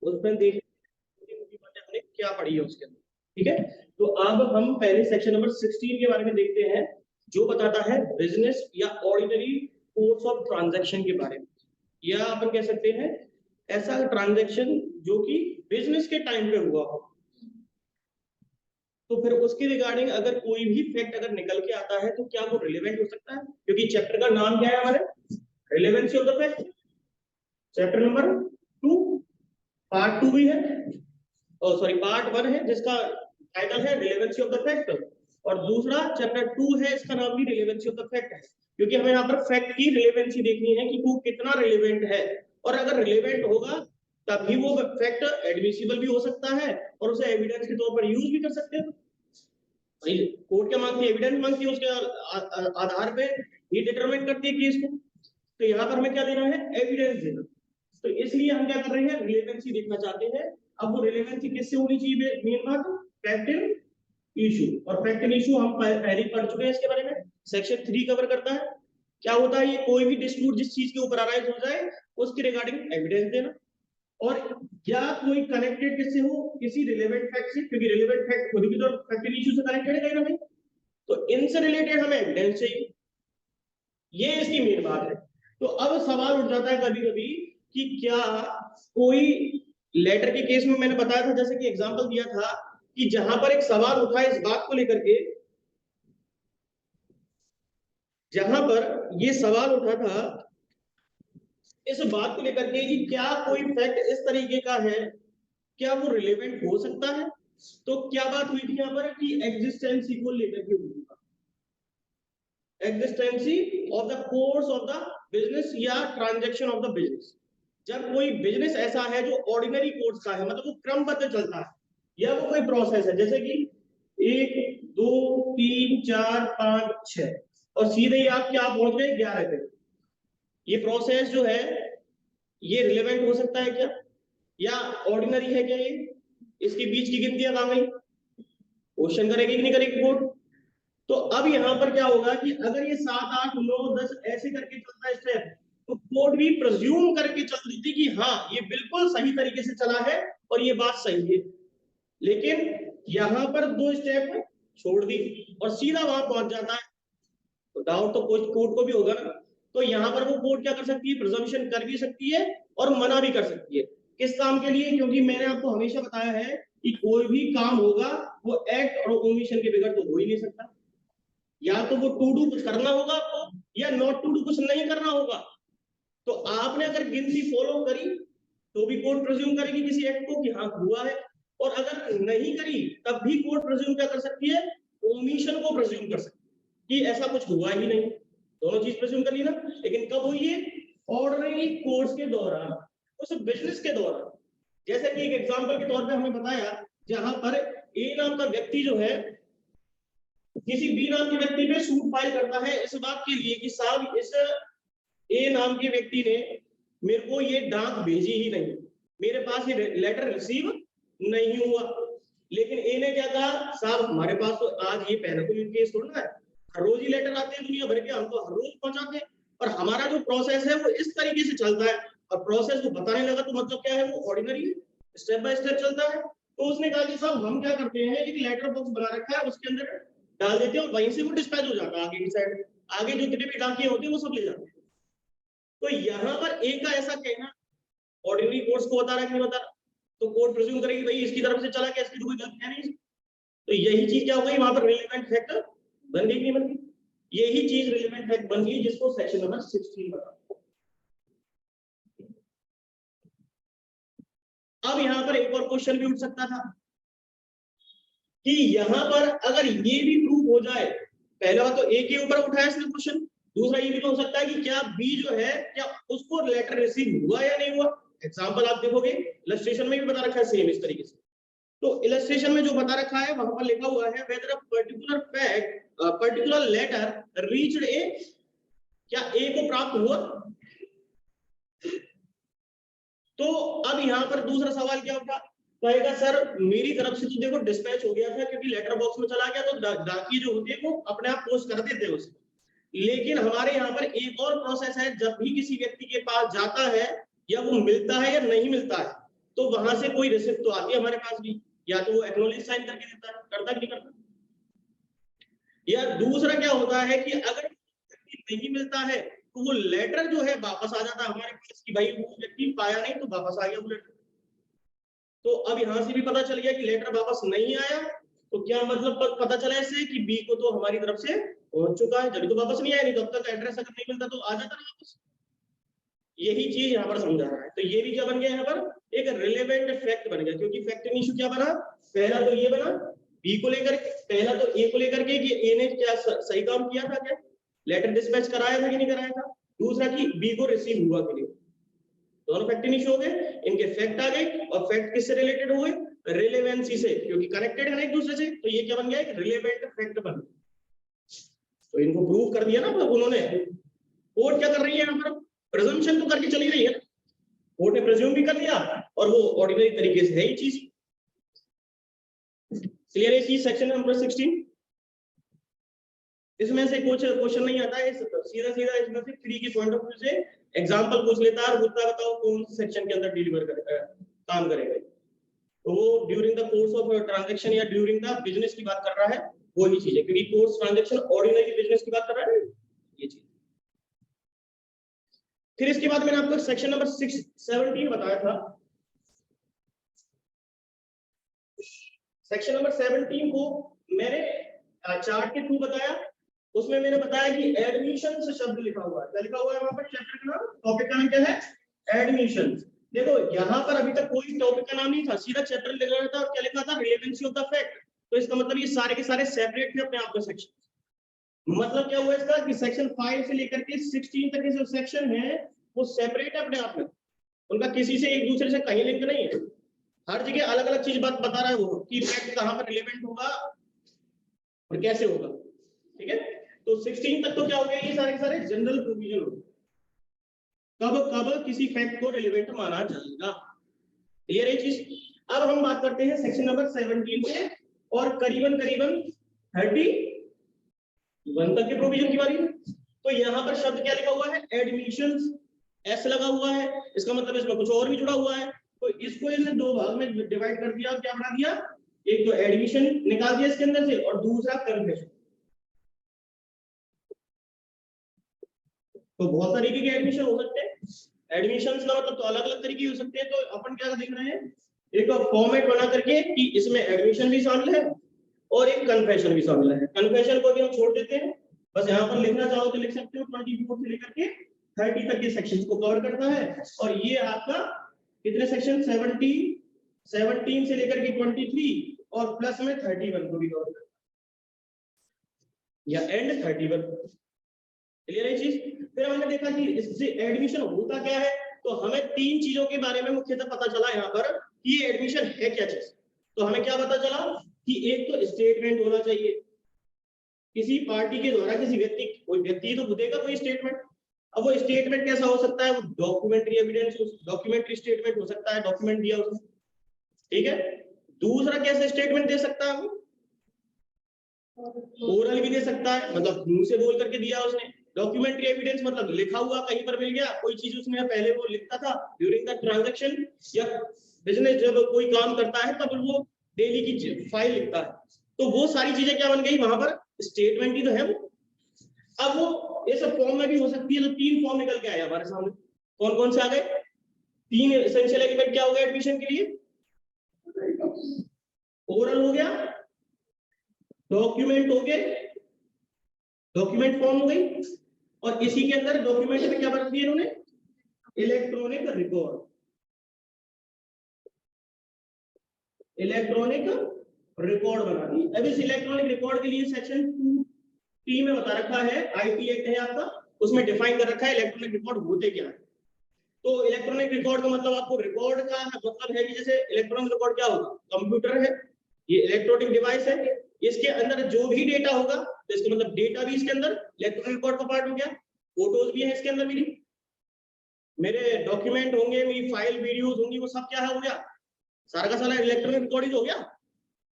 उसमें देख हमने क्या पढ़ी है उसके अंदर। ठीक है, तो अब हम पहले सेक्शन नंबर 16 के बारे में देखते हैं, जो बताता है बिजनेस या ऑर्डिनरी कोर्स ऑफ ट्रांजैक्शन के बारे में, या अपन कह सकते हैं ऐसा ट्रांजैक्शन जो कि बिजनेस के टाइम पे हुआ हो। तो फिर उसके रिगार्डिंग अगर कोई भी फैक्ट अगर निकल के आता है तो क्या वो रिलेवेंट हो सकता है, क्योंकि चैप्टर का नाम क्या है हमारे, relevancy of the fact. Chapter number 2 part 2 भी है, सॉरी पार्ट 1 है जिसका टाइटल है रिलेवेंसी ऑफ द फैक्ट, और दूसरा चैप्टर 2 है, इसका नाम भी रिलेवेंसी ऑफ द फैक्ट है, क्योंकि हमें यहाँ पर फैक्ट की रिलेवेंसी देखनी है कि वो कितना रिलेवेंट है, और अगर रिलेवेंट होगा तभी वो फैक्ट एडमिसिबल भी हो सकता है और उसे एविडेंस के तौर पर यूज भी कर सकते हैं। कोर्ट क्या मांगती है, एविडेंस मांगती है, उसके आधार पे ये डिटरमाइन करती है केस को। तो यहाँ पर हमें क्या देना है, एविडेंस देना। तो इसलिए हम क्या कर रहे हैं, रिलेवेंसी देखना चाहते हैं। अब वो रिलेवेंसी किससे होनी चाहिए, मेन बात फैक्ट इन इशू, और फैक्ट इन इशू हम पहले पढ़ चुके हैं, इसके बारे में सेक्शन 3 कवर करता है। क्या होता है, ये कोई भी डिस्प्यूट जिस चीज के ऊपर अराइज हो जाए उसके रिगार्डिंग एविडेंस देना, और या कोई कनेक्टेड किससे हो, किसी रिलेवेंट फैक्ट से, क्योंकि रिलेवेंट फैक्ट खुद भी तो फैक्ट इन इशू से कनेक्टेड है कहीं ना कहीं, तो इनसे रिलेटेड हमें एविडेंस चाहिए। ये इसकी मेन बात है। तो अब सवाल उठ जाता है कभी कभी कि क्या कोई लेटर के केस में मैंने बताया था, जैसे कि एग्जांपल दिया था कि जहां पर एक सवाल उठा इस बात को लेकर के, जहां पर ये सवाल उठा था इस बात को लेकर के कि क्या कोई फैक्ट इस तरीके का है, क्या वो रिलेवेंट हो सकता है। तो क्या बात हुई थी यहाँ पर कि एग्जिस्टेंसी को लेकर के हुई, exigency of the course of the business या ट्रांजैक्शन ऑफ द बिजनेस। जब कोई बिजनेस ऐसा है जो ऑर्डिनरी कोर्स का है, मतलब वो क्रमबद्ध चलता है, या वो कोई प्रोसेस है, जैसे कि 1 2 3 4 5 6 और सीधे ही आप क्या पहुंच गए 11 पे, ये प्रोसेस जो है ये रिलेवेंट हो सकता है क्या, या ऑर्डिनरी है क्या, ये इसके बीच की गिनतियां कहां गई, क्वेश्चन करेगी कि नहीं करेगी कोर्ट। तो अब यहाँ पर क्या होगा कि अगर ये 7 8 9 10 ऐसे करके चलता है स्टेप, तो कोर्ट भी प्रेज्यूम करके चल देती कि हाँ ये बिल्कुल सही तरीके से चला है और ये बात सही है। लेकिन यहाँ पर 2 स्टेप छोड़ दी और सीधा वहां पहुंच जाता है, तो डाउट तो कोर्ट को भी होगा ना। तो यहाँ पर वो कोर्ट क्या कर सकती है, प्रिजम्पशन कर भी सकती है और मना भी कर सकती है। किस काम के लिए, क्योंकि मैंने आपको हमेशा बताया है कि कोई भी काम होगा वो एक्ट और ओमिशन के बगैर तो हो ही नहीं सकता। या तो वो टू डू कुछ करना होगा आपको, या नॉट टू डू कुछ नहीं करना होगा। तो आपने अगर गिनती फॉलो करी तो भी कोर्ट प्रेज्यूम करेगी किसी एक्ट को कि हाँ हुआ है, और अगर नहीं करी तब भी कोर्ट प्रेज्यूम क्या कर सकती है, ओमिशन को प्रेज्यूम कर सकती है कि ऐसा कुछ हुआ ही नहीं। दोनों चीज प्रेज्यूम कर ली ना, लेकिन कब हुई है, ऑर्डिनरी कोर्स के दौरान, उस बिजनेस के दौरान। जैसे कि एक एग्जांपल के तौर पे हमें बताया, जहां पर ए नाम का व्यक्ति जो है किसी बी नाम के व्यक्ति पे सूट फाइल करता है इस बात के लिए कि साहब इस ए नाम के व्यक्ति ने मेरे को ये डाक भेजी ही नहीं, मेरे पास ये लेटर रिसीव नहीं हुआ। लेकिन ए ने क्या कहा, साहब हमारे पास तो आज ये पहले कोई केस थोड़ा है, हर रोज ही लेटर आते हैं दुनिया भर के, हम तो हर रोज पहुंचाते हैं, और हमारा जो प्रोसेस है वो इस तरीके से चलता है, और प्रोसेस को बताने लगा तो मतलब क्या है, वो ऑर्डिनरी स्टेप बाय स्टेप चलता है। तो उसने कहा कि साहब हम क्या करते हैं, एक लेटर बॉक्स बना रखा है, उसके अंदर डाल देते हैं और वहीं से वो डिस्पैच हो जाता है आगे की साइड, आगे जो जितने भी डाकिए होते हैं वो सब ले जाते हैं। तो यहाँ पर एक का ऐसा कहना ऑर्डिनरी कोर्स को बता रहा है कि नहीं बता रहा, तो कोर्ट प्रिज्यूम करेगी भाई इसकी तरफ से चला क्या, इसकी तो कोई गलती है नहीं। तो यही चीज क्या हो गई, वहां पर रिलेवेंट फैक्ट बन गई नहीं बन गई, यही चीज रिलेवेंट फैक्ट बन गई, जिसको सेक्शन नंबर 16 बता। अब यहाँ पर एक और क्वेश्चन भी उठ सकता था कि यहाँ पर अगर ये भी प्रूव हो जाए, पहला बात तो ए के ऊपर उठाया इसने क्वेश्चन, दूसरा ये भी तो हो सकता है कि क्या बी जो है क्या उसको लेटर रिसीव हुआ या नहीं हुआ। एग्जांपल आप देखोगे इलस्ट्रेशन में भी बता रखा है सेम इस तरीके से। तो इलस्ट्रेशन में जो बता रखा है वहां पर लिखा हुआ है whether a particular fact particular letter reached A, क्या ए को प्राप्त हुआ। तो अब यहाँ पर दूसरा सवाल क्या उठा, कहेगा सर मेरी तरफ से तो देखो डिस्पैच हो गया था क्योंकि लेटर बॉक्स में चला गया, तो डाकिए जो होते हैं वो अपने आप पोस्ट कर देते हैं उसे। लेकिन हमारे यहाँ पर एक और प्रोसेस है, जब भी किसी व्यक्ति के पास जाता है या वो मिलता है या नहीं मिलता है, तो वहां से कोई रिसिप्ट तो आती है हमारे पास भी, या तो वो एक्नॉलेज साइन करके देता है, करता कि नहीं करता। या दूसरा क्या होता है कि अगर व्यक्ति नहीं मिलता है तो वो लेटर जो है वापस आ जाता है हमारे पास कि भाई वो व्यक्ति पाया नहीं तो वापस आ गया वो लेटर। तो अब यहाँ से भी पता चल गया कि लेटर वापस नहीं आया, तो क्या मतलब पता चला इससे कि बी को तो हमारी तरफ से पहुंच चुका है, जब तो वापस नहीं आया, नहीं तो अब तक एड्रेस अगर नहीं मिलता तो आ जाता ना वापस। यही चीज यहाँ पर समझा रहा है। तो ये भी क्या बन गया यहाँ पर एक रिलेवेंट फैक्ट बन गया, क्योंकि फैक्ट इशू क्या बना, पहला तो ये बना बी को लेकर, पहला तो ए को लेकर के कि ए ने क्या सही काम किया था, क्या लेटर डिस्पैच कराया था कि नहीं कराया था, दूसरा कि बी को रिसीव हुआ कि नहीं। दोनों फैक्ट इशू हो गए, इनके फैक्ट आ गए, और फैक्ट किससे रिलेटेड हुए, रिलेवेंसी से, क्योंकि कनेक्टेड है ना एक दूसरे से। तो ये क्या बन गया, एक रिलेवेंट फैक्ट बन गया। तो इनको प्रूव कर दिया ना उन्होंने। कोर्ट क्या कर रही है यहाँ पर, प्रिजम्पशन तो करके चली रही है ना, कोर्ट ने प्रिज्यूम भी कर लिया और वो ऑर्डिनरी तरीके से है ही चीज। क्लियर है चीज। सेक्शन नंबर 16 इसमें से कुछ क्वेश्चन नहीं आता है, सीधा सीधा इसमें से थ्री की पॉइंट ऑफ व्यू से एग्जांपल पूछ लेता है और पूछता है बताओ कौन से सेक्शन के अंदर डिलीवर करेगा, काम करेगा। तो वो during the course of transaction या ड्यूरिंग द बिजनेस की बात कर रहा है, वो ही चीज है, क्योंकि कोर्स ट्रांजैक्शन ऑर्डिनरी बिजनेस की बात कर रहा है, ये चीज। फिर इसके बाद मैंने आपको सेक्शन नंबर 17 बताया था। सेक्शन नंबर 17 को मैंने चार्ट के थ्रू बताया, उसमें मैंने बताया कि एडमिशन से शब्द लिखा हुआ है, क्या लिखा हुआ है वहां पर, चैप्टर का नाम, टॉपिक का नाम क्या है, एडमिशन। देखो यहाँ पर अभी तक कोई टॉपिक का नाम नहीं था, सीधा चैप्टर लिखा रहा था और क्या लिखा था, रिलेवेंसी ऑफ द फैक्ट। तो इसका मतलब ये सारे के सारे सेपरेट थे अपने आप में सेक्शन। मतलब क्या हुआ इसका कि सेक्शन 5 से लेकर के 16 तक के जो सेक्शन है वो सेपरेट है अपने आप में, उनका किसी से एक दूसरे से कहीं लिंक नहीं है। हर जगह अलग अलग चीज बात बता रहा है वो कि फैक्ट कहां पर रिलेवेंट होगा और कैसे होगा, ठीक है। तो 16 तक तो क्या हो गया, ये सारे के सारे जनरल प्रोविजन हो, कब कब किसी फैक्ट को रिलेवेंट माना जाएगा। क्लियर है चीज। अब हम बात करते हैं सेक्शन नंबर 17 पे, और करीबन 31 तक के प्रोविजन की बारी। तो यहाँ पर शब्द क्या लिखा हुआ है, एडमिशंस, एस लगा हुआ है, इसका मतलब इसमें कुछ और भी जुड़ा हुआ है। तो इसको इन्हें दो भाग में डिवाइड कर दिया, क्या बना दिया, एक तो एडमिशन निकाल दिया इसके अंदर से, और दूसरा कन्फेशन। तो बहुत तरीके के एडमिशन हो सकते हैं। एडमिशन का मतलब तो अलग अलग तरीके हो सकते हैं। तो अपन क्या देख रहे हैं, एक फॉर्मेट बना करके कि इसमें एडमिशन भी शामिल है और एक कन्फेशन भी शामिल है। कन्फेशन को भी हम छोड़ देते हैं, बस यहाँ पर लिखना चाहो तो लिख सकते हो, 24 से लेकर के 30 तक के सेक्शंस को कवर करता है। और ये आपका कितने सेक्शन, 17 से लेकर के 23 और प्लस में 31 को भी कवर करता है, या एंड 31। क्लियर है चीज। फिर हमने देखा कि इससे एडमिशन होता क्या है, तो हमें तीन चीजों के बारे में मुख्यतः पता चला यहाँ पर कि ये एडमिशन है क्या चीज। तो हमें क्या पता चला कि एक तो स्टेटमेंट होना चाहिए किसी पार्टी के द्वारा, किसी व्यक्ति, कोई व्यक्ति तो देगा कोई स्टेटमेंट। अब वो स्टेटमेंट कैसा हो सकता है, वो डॉक्यूमेंटरी एविडेंस, डॉक्यूमेंटरी स्टेटमेंट हो सकता है, डॉक्यूमेंट दिया उसने, ठीक है। दूसरा कैसे स्टेटमेंट दे सकता है, वो ओरल भी दे सकता है, मतलब मुंह से बोल करके दिया उसने। डॉक्यूमेंट्री एविडेंस मतलब लिखा हुआ कहीं पर मिल गया, कोई चीज उसने पहले वो लिखता था ड्यूरिंग द ट्रांजैक्शन, या बिजनेस जब कोई काम करता है तब वो डेली की फाइल लिखता है, तो वो सारी चीजें क्या बन गई वहां पर, स्टेटमेंट ही तो है वो। अब वो ये सब फॉर्म में भी हो सकती है, तो तीन फॉर्म निकल के आए हमारे सामने। कौन कौन से आ गए, तीन एसेंशियल एलिमेंट क्या हो गया एडमिशन के लिए, ओरल हो गया, डॉक्यूमेंट हो गए, डॉक्यूमेंट फॉर्म हो गई, और इसी के अंदर डॉक्यूमेंट में क्या बना दिया इन्होंने, इलेक्ट्रॉनिक रिकॉर्ड। इलेक्ट्रॉनिक रिकॉर्ड बना दी। अब इस इलेक्ट्रॉनिक रिकॉर्ड के लिए सेक्शन 2T में बता रखा है, आईटी एक्ट है आपका, उसमें डिफाइन कर रखा है इलेक्ट्रॉनिक रिकॉर्ड होते क्या है। तो इलेक्ट्रॉनिक रिकॉर्ड का मतलब आपको रिकॉर्ड का मतलब है कि जैसे इलेक्ट्रॉनिक रिकॉर्ड क्या होगा, कंप्यूटर है, ये इलेक्ट्रॉनिक डिवाइस है, इसके अंदर जो भी डेटा होगा, तो इसका मतलब डेटा भी इसके अंदर इलेक्ट्रॉनिक रिकॉर्ड का पार्ट हो गया। फोटोज भी है इसके अंदर, मेरे डॉक्यूमेंट होंगे, मेरी फाइल वीडियोज होंगी, वो सब क्या है हो गया, सारा का सारा इलेक्ट्रॉनिक रिकॉर्ड हो गया।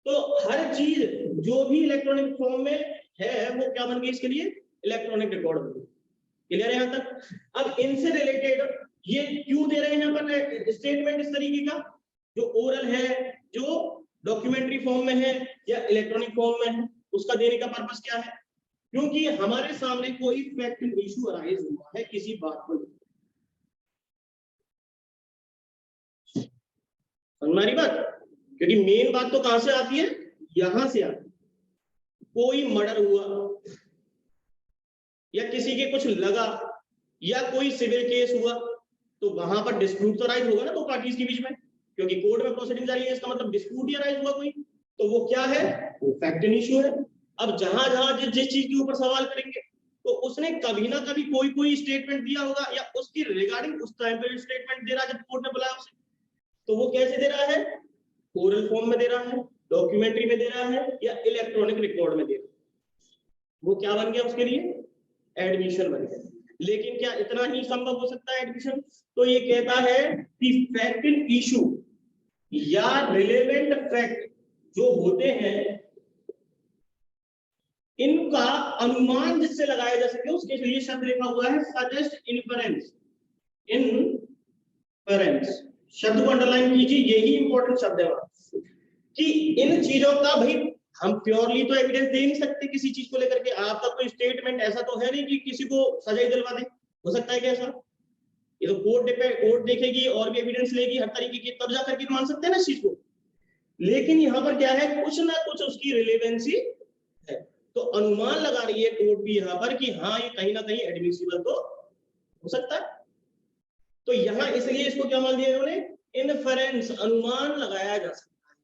तो हर चीज जो भी इलेक्ट्रॉनिक फॉर्म में है वो क्या बन गई इसके लिए, इलेक्ट्रॉनिक रिकॉर्ड बन गई। क्लियर है यहाँ तक। अब इनसे रिलेटेड ये क्यों दे रहे हैं यहाँ पर स्टेटमेंट इस तरीके का, जो ओरल है, जो डॉक्यूमेंट्री फॉर्म में है या इलेक्ट्रॉनिक फॉर्म में है, उसका देने का पर्पस क्या है? क्योंकि हमारे सामने कोई फैक्ट इशू अराइज हुआ है किसी बात को, हमारी बात, क्योंकि मेन बात तो कहां से आती है, यहां से आती है। कोई मर्डर हुआ या किसी के कुछ लगा या कोई सिविल केस हुआ, तो वहां पर डिस्प्यूट तो राइज होगा ना दो पार्टीज के बीच में, क्योंकि कोर्ट में प्रोसीडिंग जारी है, इसका मतलब डिस्प्यूट ही राइज हुआ कोई, तो वो क्या है, वो फैक्ट इशू है। अब जहां जहां जिस चीज के ऊपर सवाल करेंगे, तो उसने कभी ना कभी कोई स्टेटमेंट दिया होगा, या उसकी रिगार्डिंग उस टाइम पे स्टेटमेंट दे रहा है जब कोर्ट ने बुलाया उसे, तो वो कैसे दे रहा है, ओरल फॉर्म में दे रहा है, डॉक्यूमेंट्री में दे रहा है, या इलेक्ट्रॉनिक रिकॉर्ड में दे रहा है, वो क्या बन गया उसके लिए, एडमिशन बन गया। लेकिन क्या इतना ही संभव हो सकता है एडमिशन? तो ये कहता है कि फैक्ट इशू या रिलेवेंट फैक्ट जो होते हैं, इनका अनुमान जिससे लगाया जा सके, उसके लिए शब्द लिखा हुआ है सजेस्ट इन्फरेंस। इन्फरेंस शब्द को अंडरलाइन कीजिए, यही इंपॉर्टेंट शब्द है कि इन चीजों का भाई हम प्योरली तो एविडेंस दे नहीं सकते किसी चीज को लेकर के। आपका कोई स्टेटमेंट ऐसा तो है नहीं कि किसी को सजा ही दिलवा दे, हो सकता है क्या ऐसा? ये तो कोर्ट देखेगी और भी एविडेंस लेगी हर तरीके की, तब जाकर के मान सकते हैं ना इस चीज को। लेकिन यहाँ पर क्या है, कुछ ना कुछ उसकी रिलेवेंसी है, तो अनुमान लगा रही है कोर्ट भी यहाँ पर कि हाँ ये कहीं ना कहीं एडमिसिबल तो हो सकता है। तो यहाँ इसलिए इसको क्या मान दिया इन्होंने, इन्फरेंस, अनुमान लगाया जा सकता है।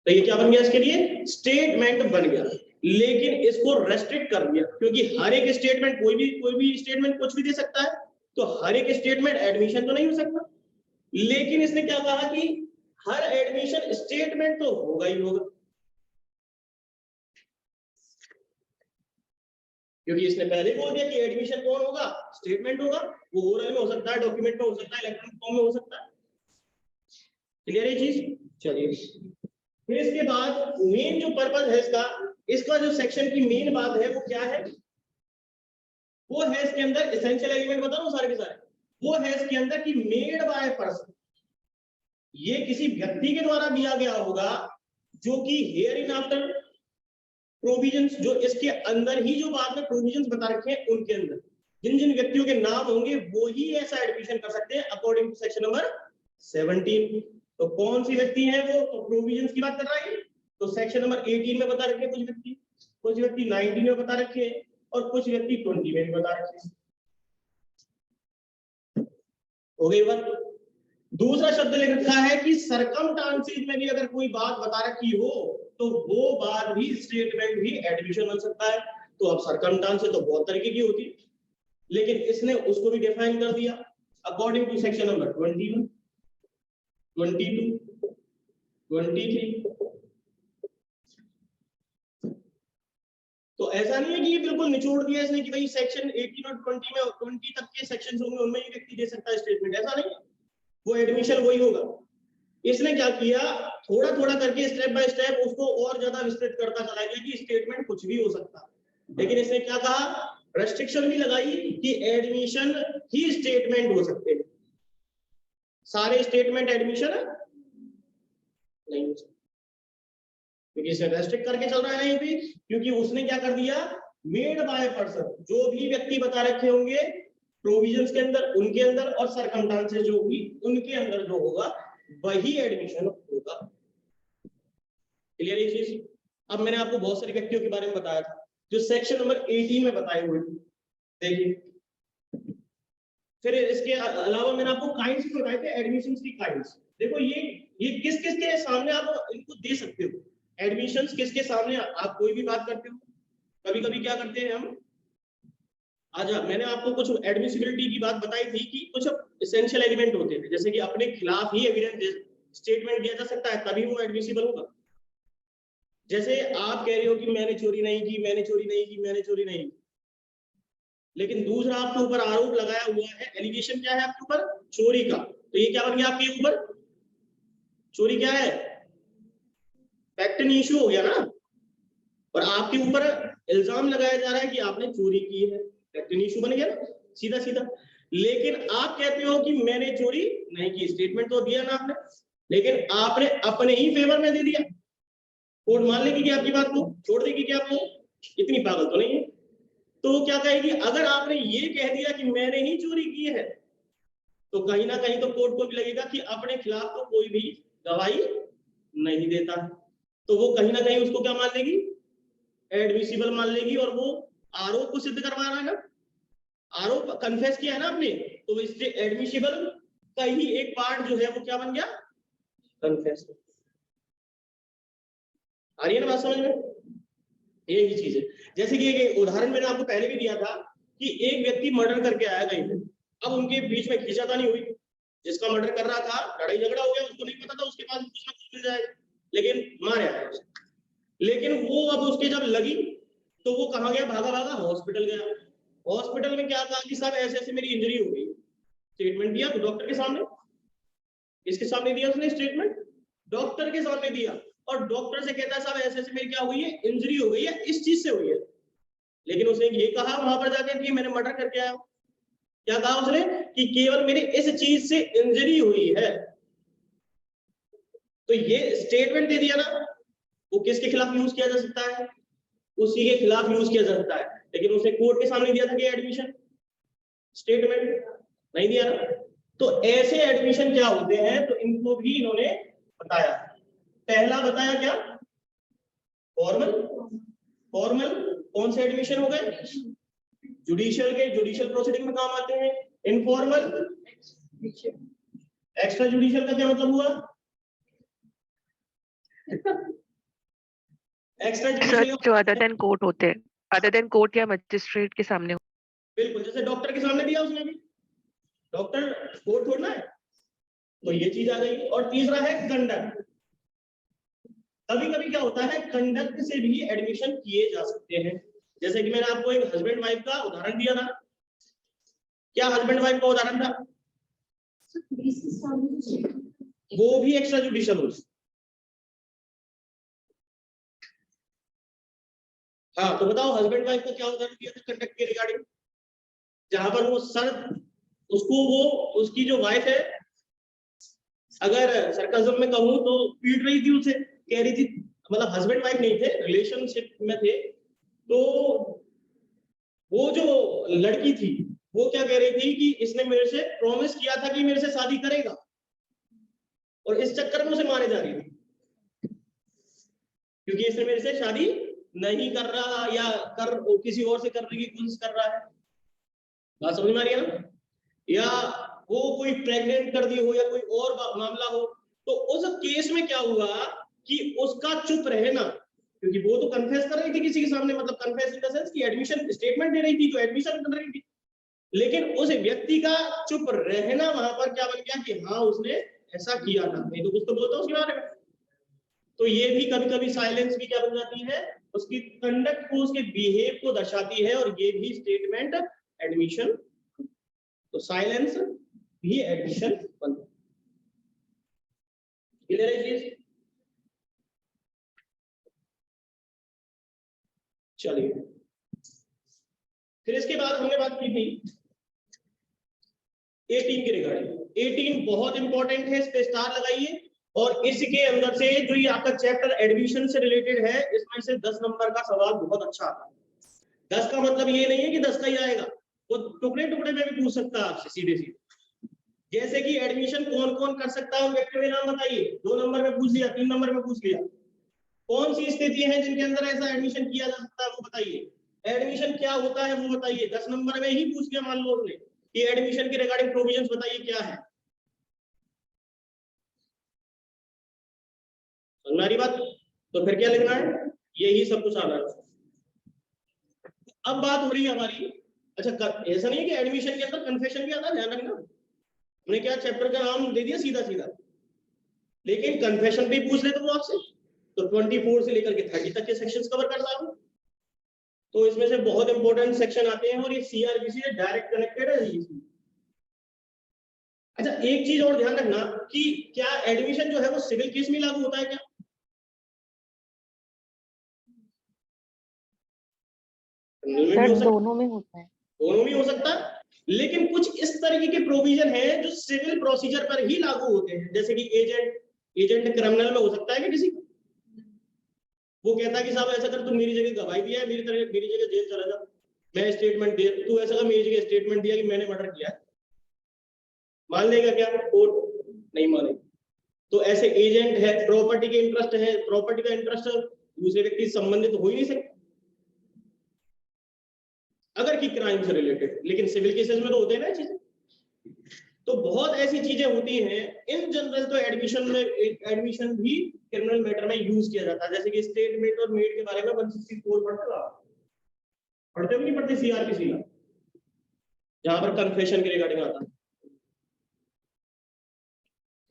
तो ये क्या बन गया इसके लिए, स्टेटमेंट बन गया। लेकिन इसको रेस्ट्रिक्ट कर दिया, क्योंकि हर एक स्टेटमेंट कोई भी स्टेटमेंट कुछ भी दे सकता है, तो हर एक स्टेटमेंट एडमिशन तो नहीं हो सकता। लेकिन इसने क्या कहा कि हर एडमिशन स्टेटमेंट तो होगा ही होगा, क्योंकि इसने पहले बोल दिया कि एडमिशन कौन होगा, स्टेटमेंट होगा। वो ओरल में हो सकता है, डॉक्यूमेंट में हो सकता है, इलेक्ट्रॉनिक फॉर्म में हो सकता है। क्लियर है चीज? चलिए फिर इसके बाद मेन जो पर्पस है इसका जो सेक्शन की मेन बात है वो क्या है, वो है इसके अंदर एसेंशियल एलिमेंट बता रहा हूं सारे के सारे, वो है इसके अंदर कि मेड बाय पर्सन, ये किसी व्यक्ति के द्वारा दिया गया होगा, जो कि हियर इन आफ्टर प्रोविजंस, जो इसके अंदर ही जो बाद में प्रोविजंस बता रखे हैं उनके अंदर जिन जिन व्यक्तियों के नाम होंगे वो ही ऐसा एडमिशन कर सकते हैं अकॉर्डिंग टू सेक्शन नंबर 17। तो कौन सी व्यक्ति है वो, तो प्रोविजंस की बात कर रहा है। तो सेक्शन नंबर 18 में बता रखे कुछ व्यक्ति 19 में बता रखे और कुछ व्यक्ति 20 में भी बता रखे। हो गई बात। दूसरा शब्द लिख रखा है कि सरकमस्टांसेस में भी अगर कोई बात बता रखी हो तो वो बात भी स्टेटमेंट भी एडमिशन बन सकता है। तो अब सरकमस्टांसेस तो बहुत तरीके की होती है, लेकिन इसने उसको भी डिफाइन कर दिया अकॉर्डिंग टू सेक्शन नंबर 21, 22, 23। तो ऐसा नहीं है कि ये बिल्कुल निचोड़ दिया इसने कि भाई सेक्शन 18 और 20 में 20 तक के सेक्शंस होंगे उनमें ही व्यक्ति दे सकता है स्टेटमेंट, ऐसा नहीं है। वो एडमिशन वही होगा। इसने क्या किया, थोड़ा थोड़ा करके स्टेप बाय स्टेप उसको और ज्यादा विस्तृत करता चला गया कि स्टेटमेंट कुछ भी हो सकता है। लेकिन इसने क्या कहा, रेस्ट्रिक्शन भी लगाई कि एडमिशन ही स्टेटमेंट हो सकते हैं, सारे स्टेटमेंट एडमिशन नहीं हो सकते, क्योंकि इसे रेस्ट्रिक्ट करके चल रहा है यहीं पे। क्योंकि उसने क्या कर दिया, मेड बाय पर्सन, जो भी व्यक्ति बता रखे होंगे प्रोविजंस के अंदर उनके अंदर और सरकमस्टांसेस जो भी उनके अंदर जो होगा वही एडमिशन होगा। क्लियर है चीज? अब मैंने आपको बहुत सारे व्यक्तियों के बारे में बताया था जो सेक्शन नंबर 18 में बताए हुए थे, देखिए। फिर इसके अलावा मैंने आपको काइंड्स भी बताए थे, एडमिशंस की काइंड्स। देखो ये किस किस के सामने आप इनको दे सकते हो, एडमिशंस किसके सामने आप कोई भी बात करते हो। कभी कभी क्या करते हैं हम, आज मैंने आपको कुछ एडमिसिबिलिटी की बात बताई थी कि कुछ एसेंशियल एलिमेंट होते हैं, जैसे कि अपने खिलाफ ही एविडेंस स्टेटमेंट दिया जा सकता है तभी वो एडमिसिबल होगा। जैसे आप कह रहे हो कि मैंने चोरी नहीं की, मैंने चोरी नहीं की, मैंने चोरी नहीं की, लेकिन दूसरा आपके ऊपर आरोप लगाया हुआ है, एलिगेशन क्या है आपके ऊपर, चोरी का। तो ये क्या बन गया आपके ऊपर, चोरी क्या है, फैक्ट इशू हो गया ना। और आपके ऊपर इल्जाम लगाया जा रहा है कि आपने चोरी की है, फैक्ट इशू बन गया ना, सीधा सीधा। लेकिन आप कहते हो कि मैंने चोरी नहीं की, स्टेटमेंट तो दिया ना आपने, लेकिन आपने अपने ही फेवर में दे दिया। कोर्ट मान लेगी कि आपकी बात को, छोड़ देगी क्या आपको? इतनी पागल तो नहीं है। तो वो क्या कहेगी, अगर आपने ये कह दिया कि मैंने ही चोरी की है, तो कहीं ना कहीं तो कोर्ट को भी लगेगा कि अपने खिलाफ तो कोई भी गवाही नहीं देता, तो वो कहीं ना कहीं उसको क्या मान लेगी, एडमिसिबल मान लेगी। और वो आरोप को सिद्ध करवा रहा है ना, आरोप कन्फेस किया है ना आपने, तो इससे एडमिसिबल का ही एक पार्ट जो है वो क्या बन गया, कन्फेस। आ रही है ना बात समझ में? यही चीज है। जैसे कि एक उदाहरण मैंने आपको पहले भी दिया था कि एक व्यक्ति मर्डर करके आया कहीं पे, अब उनके बीच में खींचातानी हुई, जिसका मर्डर कर रहा था लड़ाई झगड़ा हो गया, उसको नहीं पता था उसके पास कुछ ना कुछ मिल जाएगा, लेकिन मारे आया। लेकिन वो अब उसके जब लगी तो वो कहाँ गया, भागा भागा हॉस्पिटल गया। हॉस्पिटल में क्या कहा कि साहब ऐसे ऐसे मेरी इंजरी हो गई। स्टेटमेंट दिया तो डॉक्टर के सामने, किसके सामने दिया उसने स्टेटमेंट? डॉक्टर के सामने दिया। और डॉक्टर से कहता है साहब ऐसे ऐसे मेरी क्या हुई है, इंजरी हो गई है, इस चीज से हुई है। लेकिन उसने ये कहा वहां पर जाकर कि मैंने मर्डर करके आया। क्या कहा उसने कि केवल मेरी इस चीज से इंजरी हुई है। तो ये स्टेटमेंट दे दिया ना, वो किसके खिलाफ यूज किया जा सकता है, उसी के खिलाफ यूज किया जा सकता है। लेकिन उसने कोर्ट के सामने दिया था कि एडमिशन, स्टेटमेंट नहीं दिया ना। तो ऐसे एडमिशन क्या होते हैं, तो इनको भी इन्होंने बताया। पहला बताया क्या, फॉर्मल। फॉर्मल कौन से एडमिशन हो गए, जुडिशियल के, जुडिशियल प्रोसीडिंग में काम आते हैं। इनफॉर्मल, एक्स्ट्रा जुडिशियल का क्या मतलब हुआ, एक्स्ट्रा जुडिशियल जो अदर देन कोर्ट होते हैं, अदर देन कोर्ट या मजिस्ट्रेट के सामने। बिल्कुल, जैसे डॉक्टर के सामने दिया उसने भी, डॉक्टर कोर्ट छोड़ना है, तो ये चीज आ गई। और तीसरा है कंडक्ट। कभी कभी क्या होता है, कंडक्ट से भी एडमिशन किए जा सकते हैं। जैसे कि मैंने आपको एक हस्बैंड वाइफ का उदाहरण दिया था। क्या हस्बैंड वाइफ का उदाहरण था, वो भी एक्स्ट्रा जुडिशियल हो। हाँ तो बताओ हस्बैंड वाइफ का क्या उदाहरण दिया था कंडक्ट के रिगार्डिंग, जहां पर वो सर उसको, वो उसकी जो वाइफ है, अगर सरकाजम में कहूं तो पीट रही थी उसे, कह रही थी, मतलब हस्बैंड वाइफ नहीं थे, रिलेशनशिप में थे, तो वो जो लड़की थी वो क्या कह रही थी कि इसने मेरे से प्रॉमिस किया था कि मेरे से शादी करेगा, और इस चक्कर में उसे मारे जा रही थी क्योंकि इसने मेरे से शादी नहीं कर रहा, या कर किसी और से करने की कोशिश कर रहा है। बात समझ में आ रही है ना? या वो कोई प्रेग्नेंट कर दी हो, या कोई और मामला हो, तो उस केस में क्या हुआ कि उसका चुप रहना, क्योंकि वो तो कन्फेस कर रही थी किसी के सामने, मतलब कन्फेस इन द सेंस कि एडमिशन स्टेटमेंट दे रही थी, जो एडमिशन कर रही थी, लेकिन उस व्यक्ति का चुप रहना वहां पर क्या बन गया कि हाँ उसने ऐसा किया था, नहीं तो कुछ तो बोलता उसके बारे में। तो ये भी कभी कभी साइलेंस भी क्या बन जाती है, उसकी कंडक्ट को, उसके बिहेव को दर्शाती है, और ये भी स्टेटमेंट एडमिशन। तो साइलेंस भी एडमिशन बनता है। क्लियर है चीज? चलिए, फिर इसके बाद हमने बात की थी 18 के रिगार्डिंग। 18 बहुत इंपॉर्टेंट है, इस पे स्टार लगाइए। और इसके अंदर से जो ये आपका चैप्टर एडमिशन से रिलेटेड है, इसमें से 10 नंबर का सवाल बहुत अच्छा आता है। 10 का मतलब ये नहीं है कि 10 का ही आएगा, वो टुकड़े टुकड़े में भी पूछ सकता है आपसे सीधे सीधे। जैसे कि एडमिशन कौन कौन कर सकता है, व्यक्ति के नाम बताइए। 2 नंबर में पूछ लिया, 3 नंबर में पूछ लिया। कौन सी स्थिति है जिनके अंदर ऐसा एडमिशन किया जा सकता है, वो बताइए। एडमिशन क्या होता है वो बताइए। 10 नंबर में ही पूछ लिया मान लो उसने कि एडमिशन के रिगार्डिंग प्रोविजंस बताइए क्या है। समझ में आ रही बात? तो फिर क्या लिखना है, यही सब कुछ आना है। अब बात हो रही है हमारी, अच्छा ऐसा नहीं है कि एडमिशन के अंदर कन्फेशन भी आता है, ध्यान रखना। हमने क्या चैप्टर का नाम दे दिया सीधा सीधा, लेकिन कन्फेशन भी पूछ ले तो वो आपसे, तो 24 से लेकर के 30 तक के सेक्शंस कवर कर ला। तो इसमें से बहुत इंपॉर्टेंट सेक्शन आते हैं, और ये सीआरपीसी से डायरेक्ट कनेक्टेड है इसमें। अच्छा एक चीज और ध्यान रखना कि क्या एडमिशन जो है वो सिविल केस में लागू होता है क्या? सर दोनों में होता है, दोनों में हो सकता है, लेकिन कुछ इस तरीके के प्रोविजन है जो सिविल प्रोसीजर पर ही लागू होते हैं, जैसे कि एजेंट एजेंट क्रिमिनल में हो सकता है कि किसी का? वो कहता है कि साहब ऐसा कर, तू मेरी जगह गवाही दिया है, मेरी जगह जेल चला जा, मैं स्टेटमेंट दे, तू ऐसा कर मेरी जगह स्टेटमेंट दिया कि मैंने मर्डर किया है, मान लेगा क्या कोर्ट? नहीं मानेगा। तो ऐसे एजेंट है, प्रॉपर्टी के इंटरेस्ट है, प्रॉपर्टी का इंटरेस्ट दूसरे व्यक्ति से संबंधित हो ही नहीं सकता अगर कि क्राइम से रिलेटेड, लेकिन सिविल केसेस में तो होते हैं ना चीजें। तो बहुत ऐसी चीजें होती हैं। इन जनरल तो एडमिशन भी क्रिमिनल मैटर में यूज किया जाता है, जैसे कि स्टेटमेंट और मेड के बारे में 164 पढ़ते हो कि नहीं पढ़ते? सीआरपीसी का, जहां पर कन्फेशन के रिगार्डिंग आता है,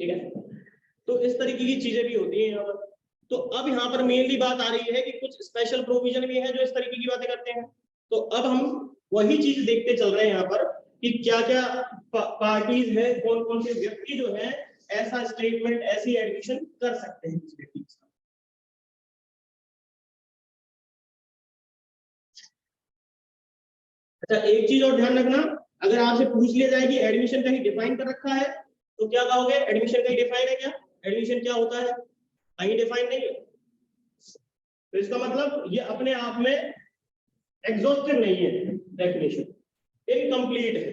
ठीक है। तो इस तरीके की चीजें भी होती हैं यहाँ पर। तो अब यहाँ पर मेनली बात आ रही है कि कुछ स्पेशल प्रोविजन भी है जो इस तरीके की बातें करते हैं। तो अब हम वही चीज देखते चल रहे हैं यहाँ पर कि क्या क्या पार्टीज है, कौन कौन से व्यक्ति जो है ऐसा स्टेटमेंट, ऐसी एडमिशन कर सकते हैं किसी व्यक्ति के साथ। अच्छा, एक चीज और ध्यान रखना, अगर आपसे पूछ लिया जाए कि एडमिशन कहीं डिफाइन कर रखा है तो क्या कहोगे? एडमिशन कहीं डिफाइन है क्या? एडमिशन क्या होता है? कहीं डिफाइन नहीं है। तो इसका मतलब ये अपने आप में एग्जॉस्टिव नहीं है, डेफिनेशन इनकम्प्लीट है,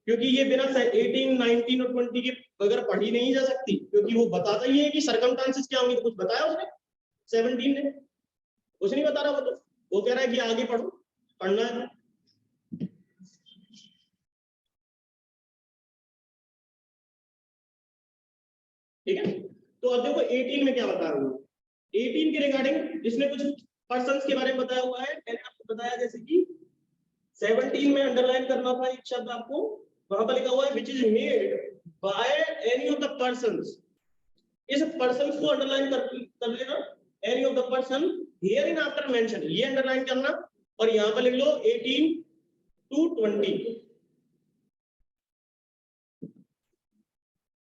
क्योंकि ये बिना 18, 19 और 20 के बगैर पढ़ी नहीं जा सकती, क्योंकि वो बताता ही है कि सरकमस्टांसेस क्या होंगे। कुछ बताया उसने 17 ने? कुछ नहीं बता रहा। वो कह रहा है कि आगे पढ़ो, पढ़ना है। ठीक है, तो अब देखो 18 में क्या बता रहा हूँ। 18 के रिगार्डिंग इसने कुछ पर्संस के बारे में बताया हुआ है। मैंने आपको बताया जैसे कि 17 में अंडरलाइन करना था एक शब्द आपको, वहां पर लिखा हुआ है which is made by any of the persons. इस पर्संस को अंडरलाइन कर लेना, any of the person here in after mention, ये अंडरलाइन करना, और यहां पर लिख लो 18 to 20।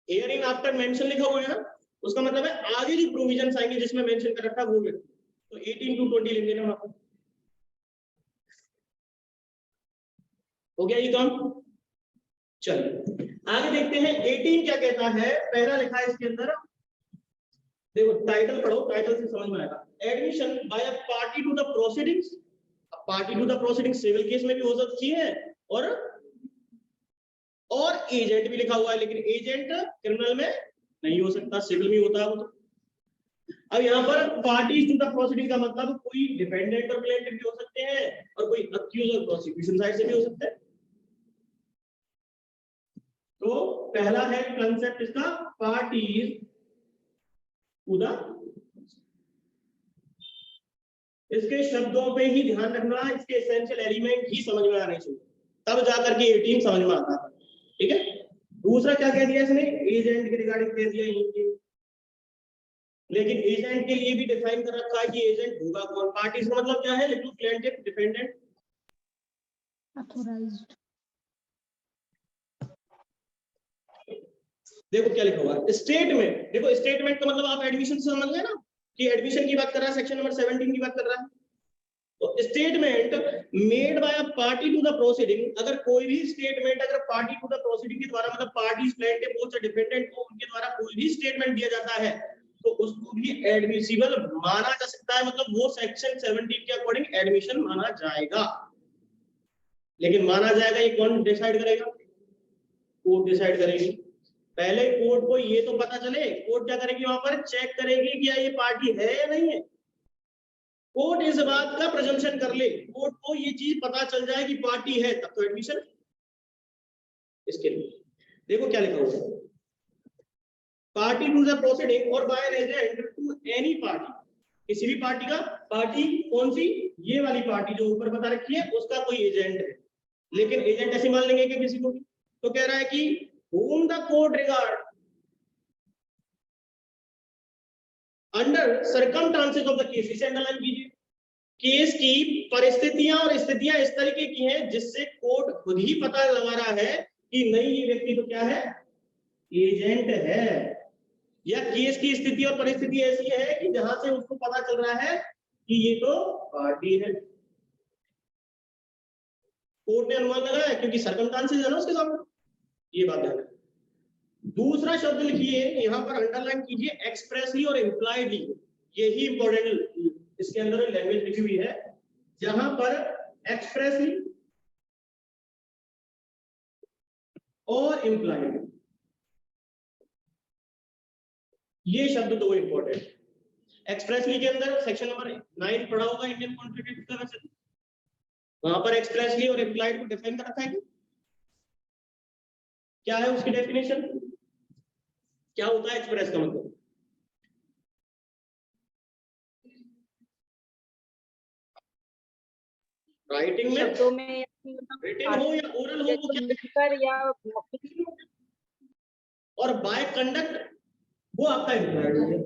Here in after mention लिखा हुआ है ना, उसका मतलब है आगे जो प्रोविजन आएंगे जिसमें मेंशन कर रखा है वो लिखो। तो 18 to 20 लिख देना वहां पर। हो गया ये काम? चलिए आगे देखते हैं 18 क्या कहता है। पहला लिखा है इसके अंदर, देखो टाइटल पढ़ो, टाइटल से समझ में आएगा। Admission by a party to the proceedings. Party to the proceedings civil case में भी हो सकती है और एजेंट भी लिखा हुआ है, लेकिन एजेंट क्रिमिनल में नहीं हो सकता, सिविल में होता है वो। तो अब यहाँ पर पार्टीज टू द प्रोसीडिंग का मतलब कोई डिफेंडेंट और प्लेंटिफ भी हो सकते हैं और कोई अक्यूज और प्रोसिक्यूशन साइड से भी हो सकते हैं। तो पहला है कंसेप्ट इसका पार्टीज टू द, इसके शब्दों पे ही ध्यान रखना, इसके एसेंशियल एलिमेंट ही समझ में आने चाहिए, तब जाकर के 18 समझ में आता है। ठीक है, दूसरा क्या कह दिया इसने? एजेंट के रिगार्डिंग कह दिया ये, लेकिन एजेंट के लिए भी डिफाइन कर रखा है कि एजेंट होगा कौन। पार्टीज का मतलब क्या है? लिखो प्लेंटिफ, डिफेंडेंट, ऑथराइज्ड। देखो क्या लिखा हुआ है स्टेटमेंट। देखो स्टेटमेंट का मतलब आप एडमिशन से समझ गए ना कि एडमिशन की बात कर रहा है, सेक्शन नंबर 17 की बात कर रहा है। तो statement made by a party to the proceeding, अगर कोई भी स्टेटमेंट अगर पार्टी टू द प्रोसीडिंग के द्वारा, मतलब पार्टीज प्लेंटिफ को डिफेंडेंट को उनके द्वारा कोई भी स्टेटमेंट दिया जाता है तो उसको भी एडमिसिबल माना जा सकता है, मतलब वो सेक्शन 17 के अकॉर्डिंग एडमिशन माना जाएगा। लेकिन माना जाएगा ये कौन डिसाइड करेगा? कोर्ट डिसाइड करेगी। पहले कोर्ट को ये तो पता चले, कोर्ट क्या करेगी? वहां पर चेक करेगी कि क्या ये पार्टी है या नहीं है। कोर्ट इस बात का प्रेजम्पशन कर ले, कोर्ट को ये चीज पता चल जाए कि पार्टी है, तब तो एडमिशन। इसके लिए देखो क्या लिखा हुआ है, पार्टी टू द प्रोसीडिंग और by an agent to any party, किसी भी पार्टी का, पार्टी कौन सी? ये वाली पार्टी जो ऊपर बता रखी है, उसका कोई एजेंट है। लेकिन एजेंट ऐसे मान लेंगे कि किसी को भी, तो कह रहा है कि whom the court regard under circumstances of the case, इसे अंडरलाइन कीजिए। केस की परिस्थितियां और स्थितियां इस तरीके की हैं जिससे कोर्ट खुद ही पता लगा रहा है कि नहीं ये व्यक्ति तो क्या है? एजेंट है, या केस की स्थिति और परिस्थिति ऐसी है कि जहां से उसको पता चल रहा है कि ये तो पार्टी है। कोर्ट ने अनुमान लगाया क्योंकि सर्कमस्टांसेस है ना उसके सामने, ये बात ध्यान रखना। दूसरा शब्द लिखिए, यहाँ पर अंडरलाइन कीजिए, एक्सप्रेसली और इम्प्लाइडली। यही इंपॉर्टेंट इसके अंदर लैंग्वेज लिखी हुई है, जहां पर एक्सप्रेसली और इम्प्लाइड, ये शब्द दो इंपॉर्टेंट। एक्सप्रेसली के अंदर सेक्शन नंबर 9 पढ़ा होगा इंडियन कॉन्ट्रैक्ट का, वैसे वहां पर एक्सप्रेसली और इम्प्लाइड को डिफाइन कर रखा है। क्या है उसकी डेफिनेशन, क्या होता है एक्सप्रेस का मतलब? राइटिंग में, शब्दों में, रिटन हो या ओरल हो, वो क्या लिखकर या और बाय कंडक्ट, वो आपका इम्प्लाइड है।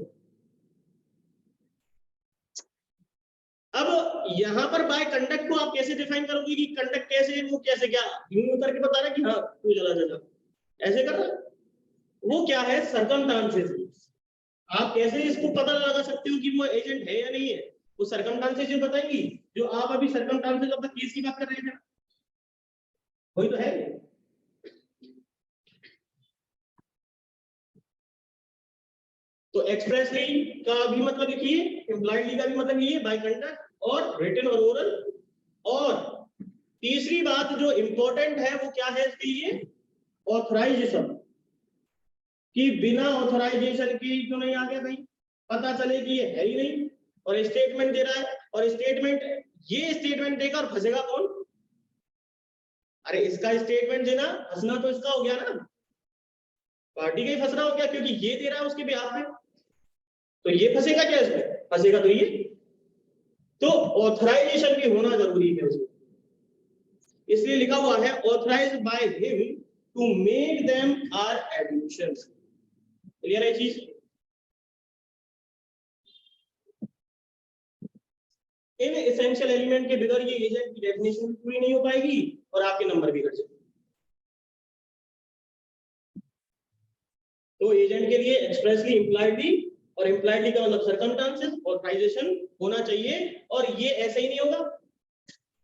अब यहां पर बाय कंडक्ट को आप कैसे डिफाइन करोगे कि कंडक्ट कैसे, वो कैसे, क्या यूं करके बता रहा कि हाँ तू चला ऐसे कर रहा, वो क्या है सर्कमस्टांसेस। आप कैसे इसको पता लगा सकते हो कि वो एजेंट है या नहीं है? वो सर्कमस्टांसेस बताएंगी, जो आप अभी सर्कमस्टांसेस ऑफ द केस की बात कर रहे थे, वही तो है। तो एक्सप्रेसली का भी मतलब लिखिए, इम्प्लाइडली का भी मतलब ये बाय कंडक्ट, और रिटन और ओरल। और तीसरी बात जो इंपॉर्टेंट है वो क्या है इसके लिए, ऑथराइजेशन, कि बिना ऑथराइजेशन के क्यों नहीं आ गया भाई, पता चले कि ये है ही नहीं और स्टेटमेंट दे रहा है, और स्टेटमेंट, ये स्टेटमेंट देकर फंसेगा कौन? अरे इसका स्टेटमेंट देना, फंसना तो इसका हो गया ना, पार्टी का ही फंस रहा हो गया, क्योंकि ये दे रहा है उसके बिहाफ में, तो ये फंसेगा क्या इसमें? फंसेगा तो ये। तो ऑथराइजेशन भी होना जरूरी है उसमें, इसलिए लिखा हुआ है authorised by him to make them or admissions. Clear है चीज? इन एसेंशियल एलिमेंट के बगैर ये एजेंट की डेफिनेशन पूरी नहीं हो पाएगी और आपके नंबर भी घट जाएंगे। तो एजेंट के लिए एक्सप्रेसली, इम्प्लाइडली, और इम्प्लाइडली का मतलब सर्कमस्टांसेस, ऑथराइजेशन होना चाहिए। और ये ऐसे ही नहीं होगा,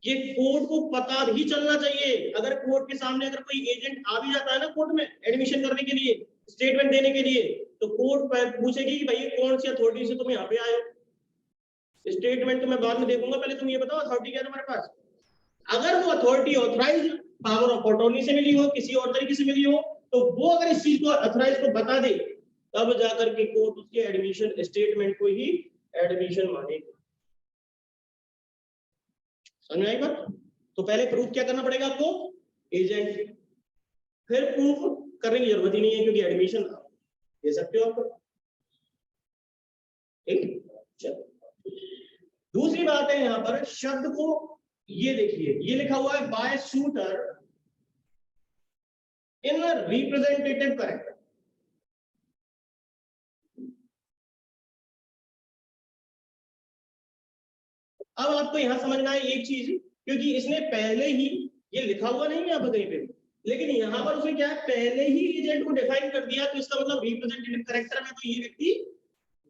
ये कोर्ट को पता भी चलना चाहिए। अगर कोर्ट के सामने अगर कोई एजेंट आ भी जाता है ना कोर्ट में एडमिशन करने के लिए, स्टेटमेंट देने के लिए, तो कोर्ट पूछेगी कि भाई कौन सी अथॉरिटी से तुम यहाँ पे आए हो? स्टेटमेंट तो मैं बाद में देखूंगा, पहले तुम ये बताओ अथॉरिटी क्या है तुम्हारे पास। अगर वो authority authorise power of attorney से मिली हो, किसी और तरीके से मिली हो, तो वो अगर इस चीज को अथॉराइज को बता दे, तब जाकर के कोर्ट उसके एडमिशन स्टेटमेंट को ही एडमिशन मानेगी। समझ आई बात? तो पहले प्रूफ क्या करना पड़ेगा आपको? एजेंट। फिर प्रूफ करने की जरूरत ही नहीं है, क्योंकि एडमिशन दे सकते हो आप। ठीक, चलो दूसरी बात है यहां पर शब्द को, ये देखिए ये लिखा हुआ है by suitor in representative character. अब आपको यहां समझना है एक चीज, क्योंकि इसने पहले ही ये लिखा हुआ नहीं है अब कहीं पे, लेकिन यहां पर उसने क्या है पहले ही एजेंट को डिफाइन कर दिया, तो इसका मतलब रिप्रेजेंटेटिव कैरेक्टर में तो ये व्यक्ति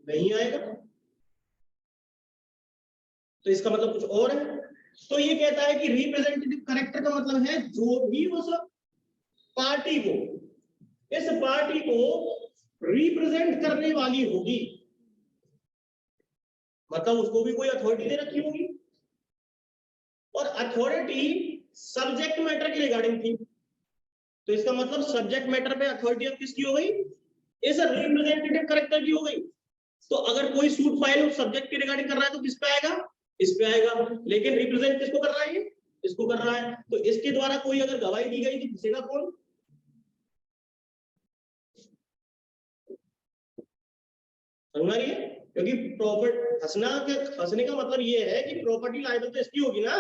नहीं आएगा, तो इसका मतलब कुछ और है। तो ये कहता है कि रिप्रेजेंटेटिव कैरेक्टर का मतलब है जो भी उस पार्टी को, इस पार्टी को रिप्रेजेंट करने वाली होगी, मतलब उसको भी कोई अथॉरिटी दे रखी होगी, और अथॉरिटी सब्जेक्ट मैटर के रिगार्डिंग थी, तो इसका मतलब सब्जेक्ट मैटर पे अथॉरिटी अब किसकी हो गई? इस रिप्रेजेंटेटिव कैरेक्टर की हो गई। तो अगर कोई सूट फाइल उस सब्जेक्ट के रिगार्डिंग कर रहा है तो किस पे आएगा? इस पे आएगा। लेकिन रिप्रेजेंट किसको कर रहा है? इसको कर रहा है, तो इसके द्वारा कोई अगर गवाही दी गई तो फंसेगा कौन? समझ रही है? क्योंकि प्रॉपर्टी फंसने का मतलब ये है कि प्रॉपर्टी लायबल तो इसकी होगी ना।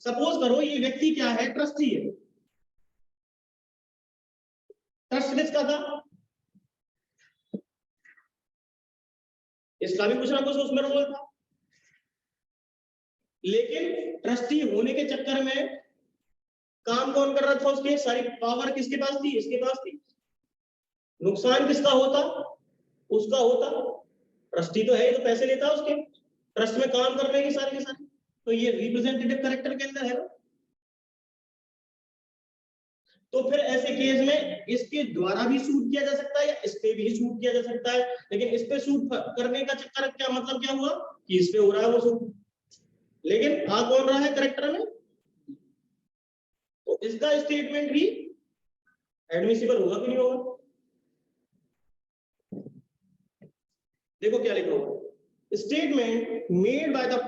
सपोज करो ये व्यक्ति क्या है? ट्रस्टी है। ट्रस्ट किसका था? इसका भी कुछ ना कुछ उसमें रोल था, लेकिन ट्रस्टी होने के चक्कर में काम कौन कर रहा था? उसके सारी पावर किसके पास थी? इसके पास थी। नुकसान किसका होता? उसका होता। ट्रस्टी तो है, तो पैसे लेता उसके, ट्रस्ट में काम कर रहे हैं सारे के सारे, तो ये रिप्रेजेंटेटिव कैरेक्टर के अंदर है ना। तो फिर ऐसे केस में इसके द्वारा भी सूट किया जा सकता है या इस पे भी सूट किया जा सकता है, लेकिन इस पे सूट करने का चक्कर क्या मतलब क्या हुआ कि इस पे हो रहा है वो सूट, लेकिन आ कौन रहा है करेक्टर में, तो इसका स्टेटमेंट भी एडमिसिबल होगा कि नहीं होगा। देखो क्या लिखा हुआ, statement made by the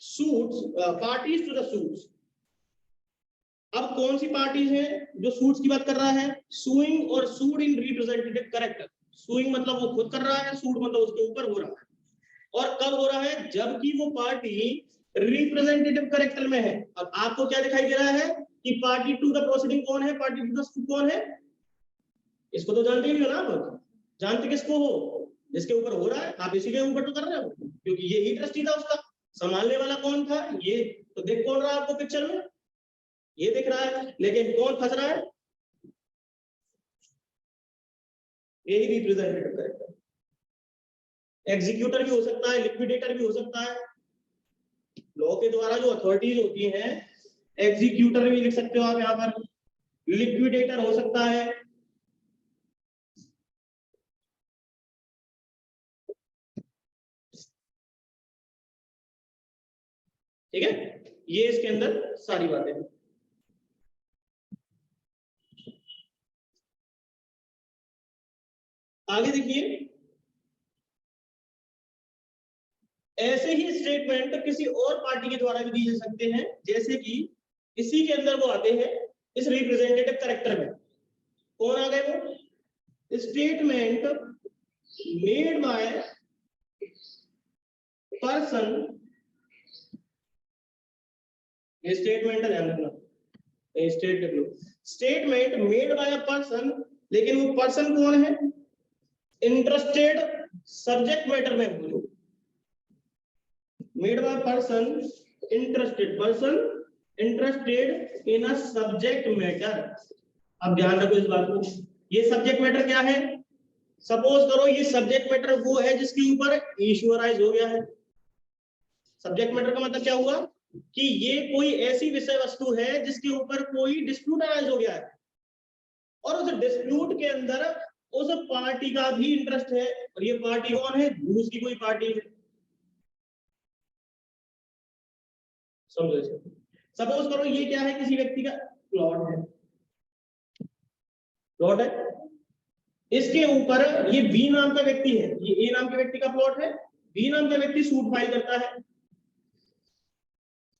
suits parties to the suits. अब कौन सी पार्टीज हैं जो सूट्स की बात कर रहा है, सुइंग और सूड इन रिप्रेजेंटेटिव करेक्टर। सुइंग मतलब वो खुद कर रहा है, सूड मतलब उसके ऊपर हो रहा है, और कब हो रहा है, जबकि वो पार्टी रिप्रेजेंटेटिव करेक्टर में है। अब आपको क्या दिखाई दे रहा है कि पार्टी टू द प्रोसीडिंग कौन है, पार्टी टू द सूट कौन है, इसको तो जानते ही नहीं हो ना आप, जानते किसको हो, जिसके ऊपर हो रहा है, आप इसी के ऊपर तो कर रहे हो, क्योंकि ये ही ट्रस्टी था, उसका संभालने वाला कौन था, ये तो देख कौन रहा है आपको पिक्चर में, ये दिख रहा है, लेकिन कौन फंस रहा है, यही रिप्रेजेंटेटिव करेक्टर। एग्जीक्यूटर भी हो सकता है, लिक्विडेटर भी हो सकता है, लॉ के द्वारा जो अथॉरिटीज होती हैं, एग्जीक्यूटर भी लिख सकते हो आप यहाँ पर, लिक्विडेटर हो सकता है, ठीक है, ये इसके अंदर सारी बातें हैं। आगे देखिए, ऐसे ही स्टेटमेंट किसी और पार्टी के द्वारा भी दिए जा सकते हैं, जैसे कि इसी के अंदर वो आते हैं इस रिप्रेजेंटेटिव करेक्टर में, कौन आ गए वो, स्टेटमेंट मेड बाय पर्सन, ये स्टेटमेंट है, ध्यान रखना, statement made by a person, लेकिन वो पर्सन कौन है, इंटरेस्टेड सब्जेक्ट मैटर में बोलो, made by person person interested in a subject matter. अब ध्यान रखो इस बात को, ये सब्जेक्ट मैटर क्या है, सपोज करो ये सब्जेक्ट मैटर वो है जिसके ऊपर इश्यूराइज हो गया है। सब्जेक्ट मैटर का मतलब क्या हुआ कि ये कोई ऐसी विषय वस्तु है जिसके ऊपर कोई डिस्प्यूट अराइज हो गया है, और उस डिस्प्यूट के अंदर उस पार्टी का भी इंटरेस्ट है, और ये पार्टी कौन है, दूसरी कोई पार्टी है, समझो इसे। सपोज करो ये क्या है, किसी व्यक्ति का प्लॉट है, प्लॉट है, इसके ऊपर ये बी नाम का व्यक्ति है, ये ए नाम के व्यक्ति का प्लॉट है, बी नाम का व्यक्ति सूट फाइल करता है,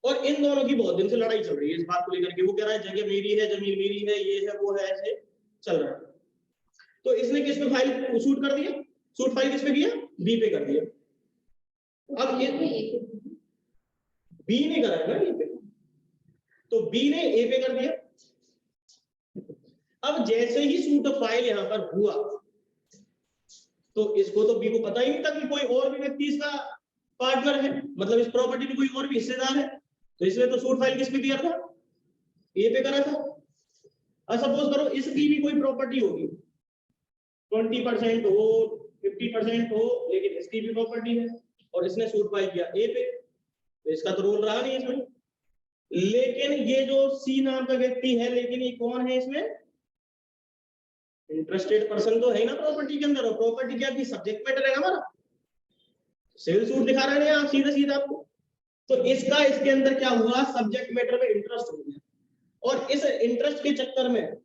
और इन दोनों की बहुत दिन से लड़ाई चल रही है इस बात को लेकर के, वो कह रहा है जगह मेरी है, जमीन मेरी है, ये है वो है, ऐसे चल रहा है। तो इसने किस पे फाइल सूट कर दिया, सूट फाइल किस पे किया, बी पे कर दिया। अब बी ने करा है ना ए पे, तो बी ने ए पे कर दिया। अब जैसे ही सूट फाइल यहां पर हुआ, तो इसको तो बी को पता ही नहीं था कि कोई और भी व्यक्ति इसका पार्टनर है, मतलब इस प्रॉपर्टी में कोई और भी हिस्सेदार है, तो इसने तो सूट फाइल किस पे दिया था, ए पे करा था। अब सपोज करो इसकी भी कोई प्रॉपर्टी होगी, 20% हो 50% हो, लेकिन इसकी भी प्रॉपर्टी है, और इसने सूट फाइल किया ए पे, तो इसका तो रोल रहा नहीं इसमें। लेकिन ये जो सी नाम का व्यक्ति है, लेकिन ये कौन है इसमें, इंटरेस्टेड पर्सन तो है ना प्रॉपर्टी के अंदर, और प्रॉपर्टी क्या की सब्जेक्ट मैटर है हमारा, सिविल सूट दिखा रहे हैं आप सीधा सीधा आपको, तो इसका इसके अंदर क्या हुआ, सब्जेक्ट मैटर में इंटरेस्ट हो गया, और इस इंटरेस्ट के चक्कर में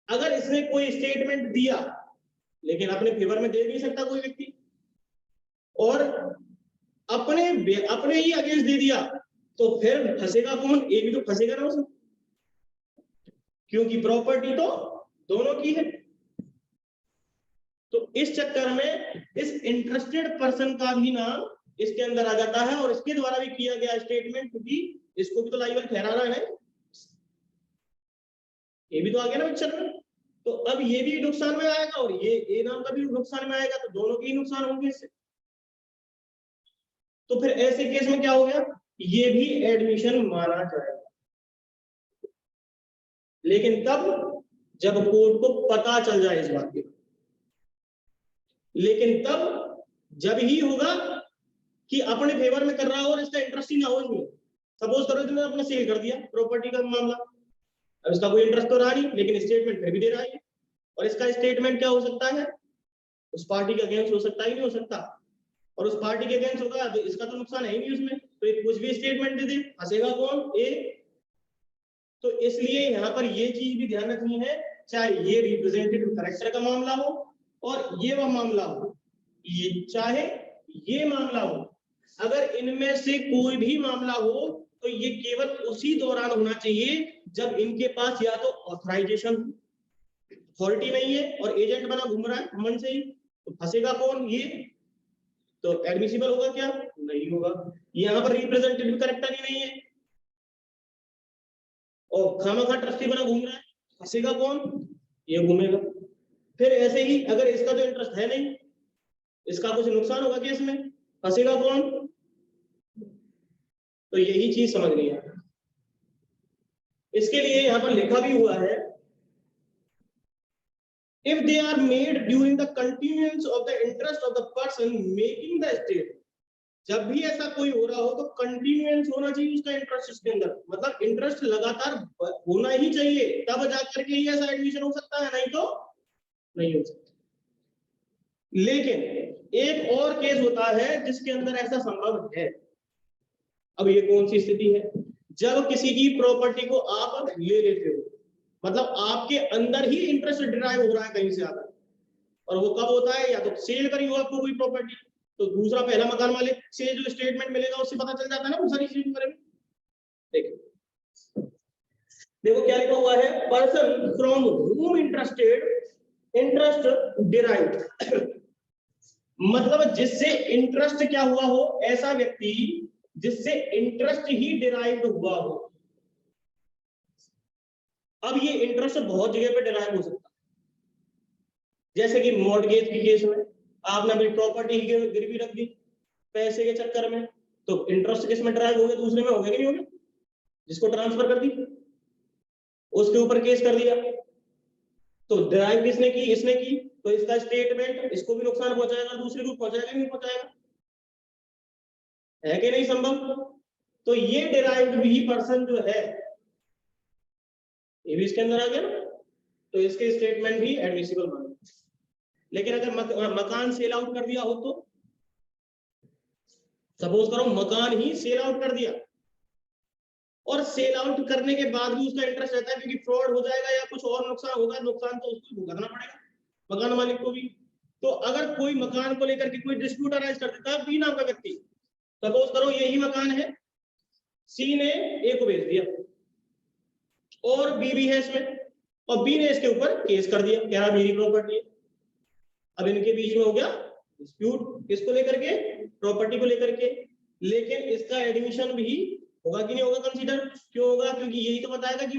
अगर इसने कोई स्टेटमेंट दिया, लेकिन अपने फेवर में दे नहीं सकता कोई व्यक्ति, और अपने ही अगेंस्ट दे दिया, तो फिर फंसेगा कौन, ए भी तो फंसेगा ना उसमें, क्योंकि प्रॉपर्टी तो दोनों की है। तो इस चक्कर में इस इंटरेस्टेड पर्सन का भी नाम इसके अंदर आ जाता है, और इसके द्वारा भी किया गया स्टेटमेंट, क्योंकि इसको भी तो लाइबल ठहराना है, ये भी तो आ गया ना पिक्चर में, तो अब ये भी नुकसान में आएगा और ये ए नाम का भी नुकसान में आएगा, तो दोनों के ही नुकसान होंगे इससे। तो फिर ऐसे केस में क्या हो गया, ये भी एडमिशन माना जाएगा, लेकिन तब जब कोर्ट को पता चल जाए इस बात की, लेकिन तब जब ही होगा कि अपने फेवर में कर रहा हो और इसका इंटरेस्ट ही ना हो इसमें। सपोज करो इसने अपना सेल कर दिया प्रॉपर्टी का मामला, अब इसका कोई इंटरेस्ट तो रहा नहीं, लेकिन स्टेटमेंट फिर भी दे रहा है, और इसका स्टेटमेंट क्या हो सकता है, उस पार्टी के अगेंस्ट हो सकता ही नहीं हो सकता, और उस पार्टी के अगेंस्ट होगा तो इसका तो नुकसान है ही नहीं उसमें, तो ये कुछ भी स्टेटमेंट दे दे, फंसेगा कौन, ए। तो इसलिए यहाँ पर ये चीज भी ध्यान रखनी है, चाहे ये रिप्रेजेंटेटिव करेक्टर का मामला हो और ये वह मामला हो, ये चाहे ये मामला हो, अगर इनमें से कोई भी मामला हो तो ये केवल उसी दौरान होना चाहिए जब इनके पास या तो ऑथराइजेशन, अथॉरिटी नहीं है और एजेंट बना घूम रहा है मन से ही, तो फंसेगा कौन, ये। तो एडमिसिबल होगा क्या, नहीं होगा। यहाँ पर रिप्रेजेंटेटिव करेक्टर ही नहीं है और खामखा ट्रस्टी बना घूम रहा है, फंसेगा कौन, ये घूमेगा। फिर ऐसे ही अगर इसका तो इंटरेस्ट है नहीं, इसका कुछ नुकसान होगा केस में, फंसेगा कौन। तो यही चीज समझनी है। इसके लिए यहां पर लिखा भी हुआ है, if they are made during the continuance of the interest of the person making the state, जब भी ऐसा कोई हो रहा हो तो कंटिन्यूएंस होना चाहिए उसका इंटरेस्ट इसके अंदर, मतलब इंटरेस्ट लगातार होना ही चाहिए, तब जाकर के ही ऐसा एडमिशन हो सकता है, नहीं तो नहीं हो सकता। लेकिन एक और केस होता है जिसके अंदर ऐसा संभव है। अब ये कौन सी स्थिति है, जब किसी की प्रॉपर्टी को आप ले लेते हो, मतलब आपके अंदर ही इंटरेस्ट डिराइव हो रहा है कहीं से आकर, और वो कब होता है, या तो सेल करी हो आपको कोई प्रॉपर्टी, तो दूसरा पहला मकान मालिक से जो स्टेटमेंट मिलेगा उससे पता चल जाता है ना वो सारी चीजों के बारे में। देखो देखो क्या लिखा हुआ है, person from whom interest derived, मतलब जिससे इंटरेस्ट क्या हुआ हो, ऐसा व्यक्ति जिससे इंटरेस्ट ही डिराइव्ड हुआ हो। अब ये इंटरेस्ट बहुत जगह पे डिराइव हो सकता है, जैसे कि मॉर्गेज के केस में आपने अपनी प्रॉपर्टी गिरवी रख दी पैसे के चक्कर में, तो इंटरेस्ट किस में डिराइव हो गया, दूसरे में हो गया कि नहीं हो गया, जिसको ट्रांसफर कर दी उसके ऊपर केस कर दिया, तो डिराइव किसने की, इसने की, तो इसका स्टेटमेंट इसको भी नुकसान पहुंचाएगा, दूसरे को पहुंचाएगा नहीं पहुंचाएगा, है कि नहीं संभव। तो ये डिराइव्ड भी पर्सन जो है ये भी इसके अंदर आ गया ना, तो इसके स्टेटमेंट भी एडमिसिबल माने। लेकिन अगर मकान सेल आउट कर दिया हो, तो सपोज करो मकान ही सेल आउट कर दिया, और सेल आउट करने के बाद भी उसका इंटरेस्ट रहता है क्योंकि फ्रॉड हो जाएगा या कुछ और नुकसान होगा, नुकसान तो उसको भुगतना पड़ेगा मकान मालिक को भी। तो अगर कोई मकान को लेकर के कोई डिस्प्यूट अराइज कर देता है, बी नाम का व्यक्ति, सपोज करो यही मकान है, सी ने ए को बेच दिया और बी भी है इसमें, और बी ने इसके ऊपर केस कर दिया, क्या मेरी प्रॉपर्टी है। अब इनके बीच में हो गया डिस्प्यूट, किसको लेकर के, प्रॉपर्टी को लेकर के। लेकिन इसका एडमिशन भी होगा कि नहीं होगा कंसीडर, क्यों होगा, क्योंकि यही तो बताएगा कि